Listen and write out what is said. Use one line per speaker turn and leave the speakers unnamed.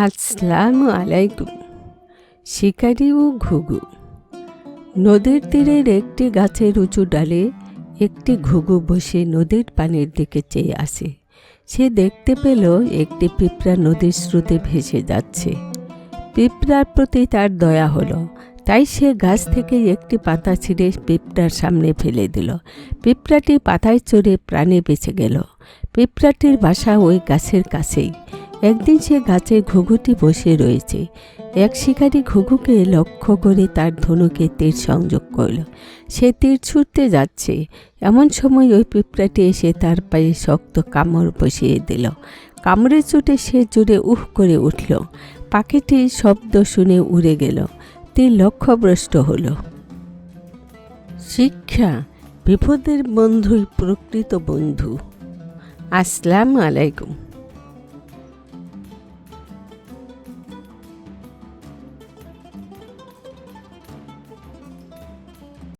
আসসালামু আলাইকুম। শিকারি ও ঘুঘু। নদীর তীরের একটি গাছের উঁচু ডালে একটি ঘুঘু বসে নদীর পানির দিকে চেয়ে আসে। সে দেখতে পেল একটি পিঁপড়া নদীর স্রোতে ভেসে যাচ্ছে। পিঁপড়ার প্রতি তার দয়া হলো, তাই সে গাছ থেকে একটি পাতা ছিঁড়ে পিঁপড়ার সামনে ফেলে দিল। পিঁপড়াটি পাতায় চড়ে প্রাণে বেঁচে গেল। পিঁপড়াটির বাসা ওই গাছের কাছেই। একদিন সে গাছে ঘুঘুটি বসে রয়েছে। এক শিকারী ঘুঘুকে লক্ষ্য করে তার ধনুকে তীর সংযোগ করল। সে তীর ছুটতে যাচ্ছে, এমন সময় ওই পিঁপড়াটি এসে তার পায়ে শক্ত কামড় বসিয়ে দিল। কামড়ে চোটে সে জোরে উহ করে উঠল। পাখিটির শব্দ শুনে উড়ে গেল। তীর লক্ষ্যভ্রষ্ট হল। শিক্ষা: বিপদের বন্ধুই প্রকৃত বন্ধু। আসসালামু আলাইকুম।